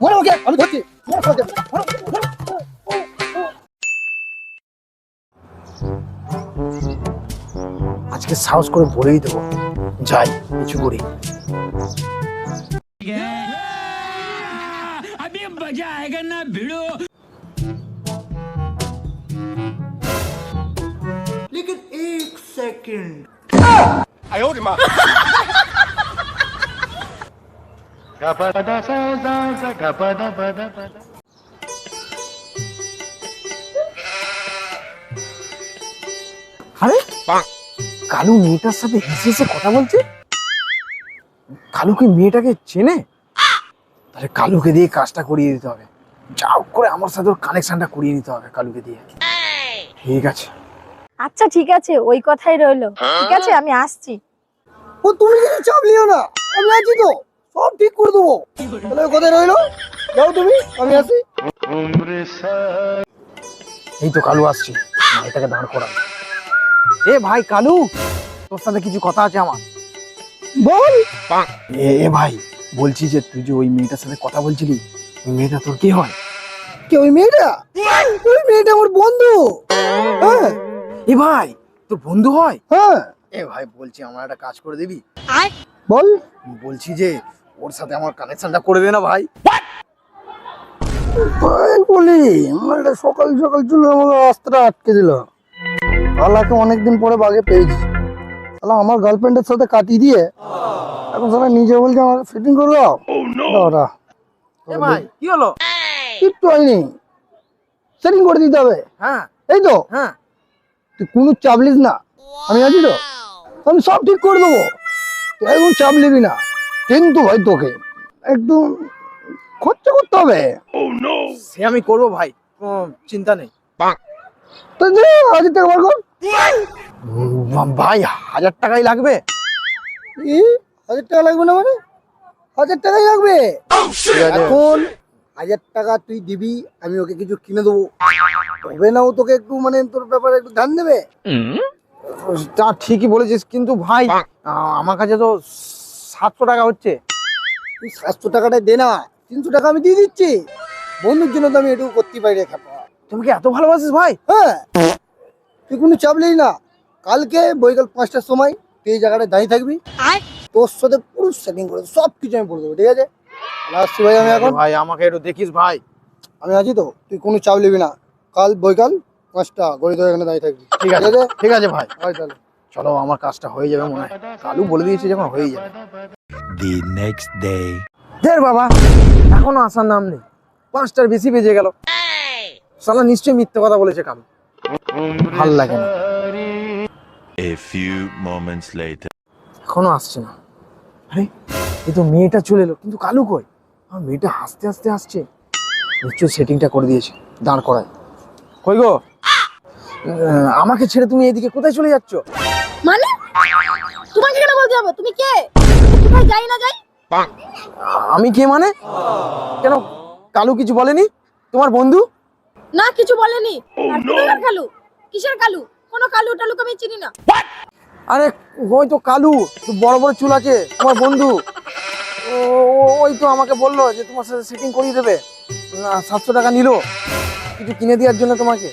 মারো ওকে, আমি ধরছি। মারো ওকে, মারো। আজকে সাহস করে বলেই দেবো, যাই কিছু করি। अभी मजा आएगा ना भिड़ो। लेकिन एक सेकंड। আরে কালু মেয়েটার সাথে হেসে হেসে কথা বলছে। কালু কি মেয়েটাকে চেনে? তাহলে কালুকে দিয়ে কাজটা করিয়ে দিতে হবে। যা হোক করে আমার সাথে ওর কানেকশনটা করিয়ে নিতে হবে কালুকে দিয়ে। ঠিক আছে। আচ্ছা ঠিক আছে, ওই কথাই রইলো। ঠিক আছে, আমি আসছি। ও তুমি কিছু চাপ লিও না, আমি আছি তো, সব ঠিক করে দেবো। তাহলে ওই কথাই রইলো, যাও তুমি, আমি আসি। এই তো কালু আসছি, এটাকে দাঁড় করান। এ ভাই কালু, তোর সাথে কিছু কথা আছে আমার। বল। এ ভাই, বলছি যে তুই যে ওই মেয়েটার সাথে কথা বলছিলি, ওই মেয়েটা তোর কি হয়? কে ওই মেয়েটা? ওই মেয়েটা আমার বন্ধু। হ্যাঁ। এ ভাই, তোর বন্ধু হয়? হ্যাঁ। এ ভাই বলছি আমার একটা কাজ করে দিবি? বল। বলছি যে ওর সাথে আমার কানেকশনটা করে দে না ভাই। ভাই বলি, আমার একটা সকাল সকাল চলে আমার রাস্তাটা আটকে দিল। আল্লাহকে অনেকদিন পরে বাগে পেয়েছি। শালা আমার গার্লফ্রেন্ডের সাথে কাটিয়ে দিয়ে এখন শালা নিজে বলছে আমার ফিটিং করে দাও। দাও। এ ভাই কি হলো? কিচ্ছু হয়নি, সেটিং করে দিতে হবে। হ্যাঁ এই তো। হ্যাঁ তুই কোনো চাপ লিস না, আমি আছি তো, আমি সব ঠিক করে দেবো। তুই একদম চাপ নিবি না, কিন্তু ভাই তোকে একদম খরচা করতে হবে। সে আমি করবো ভাই, কোনো চিন্তা নেই। তো যে 1000 টাকা বার কর। ভাই 1000 টাকাই লাগবে? 1000 টাকা লাগবে না মানে? 1000 টাকাই লাগবে। এখন 1000 টাকা তুই দিবি, আমি ওকে কিছু কিনে দেবো, তবে না ও তোকে একটু মানে তোর ব্যাপারে একটু ধ্যান দেবে। তা ঠিকই বলেছিস, কিন্তু ভাই আমার কাছে তো 700 টাকা হচ্ছে। তুই 700 টাকাটাই দে না, 300 টাকা আমি দিয়ে দিচ্ছি। বন্ধুর জন্য তো আমি এটুকু করতে পারি রে খাপা। তুমি কি এত ভালোবাসিস ভাই? হ্যাঁ, তুই কোনো চাপ নেই না। কালকে বৈকাল 5টার সময় তুই এই জায়গাটায় দাঁড়িয়ে থাকবি, তোর সাথে পুরো সেটিং করে সব কিছু আমি বলে দেবো। ঠিক আছে? আসছি ভাই আমি এখন। ভাই আমাকে একটু দেখিস ভাই, আমি আছি তো, তুই কোনো চাপ নিবি না। কাল বৈকাল 5টা গড়ি ধরে এখানে দাঁড়িয়ে থাকবি। ঠিক আছে? ঠিক আছে ভাই। তাহলে চলো, আমার কাজটা হয়ে যাবে মনে হয়। কালু বলে দিয়েছে যখন হয়ে যাবে। The next day. দের বাবা, এখনো আসার নাম নেই। 5টার বেশি বেজে গেল। শালা নিশ্চয়ই মিথ্যে কথা বলেছে কালু, ভাল লাগে না। A few moments later. এখনো আসছে না। আরে এই তো মেয়েটা চলে এলো, কিন্তু কালু কই? আমার মেয়েটা হাসতে হাসতে আসছে, নিশ্চয়ই সেটিংটা করে দিয়েছে। দাঁড় করায়। কই গো, আমাকে ছেড়ে তুমি এদিকে কোথায় চলে যাচ্ছ? মানে তোমাকে কেন বলতে হবে? তুমি কে? কোথায় যাই না যাই? আমি কে মানে? কেন, কালু কিছু বলেনি? তোমার বন্ধু? না, কিছু বলেনি। আর কোথাকার কালু? কিসের কালু? কোনো কালু টালুকে আমি চিনি না। আরে ওই তো কালু, বড় বড় চুল আছে, তোমার বন্ধু। ওই তো আমাকে বললো যে তোমার সাথে সেটিং করিয়ে দেবে। 700 টাকা নিল কিছু কিনে দেওয়ার জন্য তোমাকে।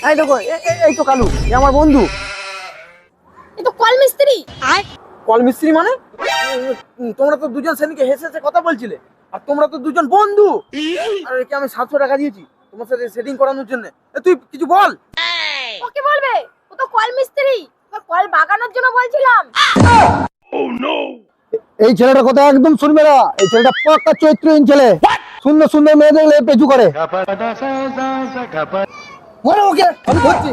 এই দেখো, এই তো কালু, এ আমার বন্ধু। এ তো কল মিস্ত্রি। কল মিস্ত্রি মানে? তোমরা তো দুজন সেদিনকে হেসে হেসে কথা বলছিলে, আর তোমরা তো দুজন বন্ধু। আর একে আমি 700 টাকা দিয়েছি তোমার সাথে সেটিং করানোর জন্য। তুই কিছু বল। ওকে বলবে, ও তো কল মিস্ত্রি। কল বাগানোর জন্য বলছিলাম। এই ছেলেটার কথা একদম শুনবে না। এই ছেলেটা পাক্কা চরিত্রহীন ছেলে। সুন্দর সুন্দর মেয়ে দেখলে পেছু করে। মারো ওকে, আমি ধরছি।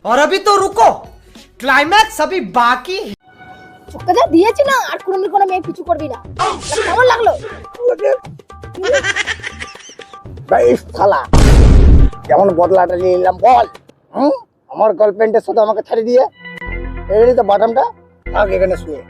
और अभी तो रुको, क्लाइमैक्स अभी बाकी है। ওকে যা দিয়েছি না, আর কোনোদিন কোনো মেয়ে পিছু করবি না। কেমন লাগলো? বেশ শালা, কেমন বদলাটা নিয়ে নিলাম বল। আমার গার্লফ্রেন্ডের সাথে আমাকে ছাড়ি দিয়ে এই তো বাটামটা থাক এখানে শুয়ে।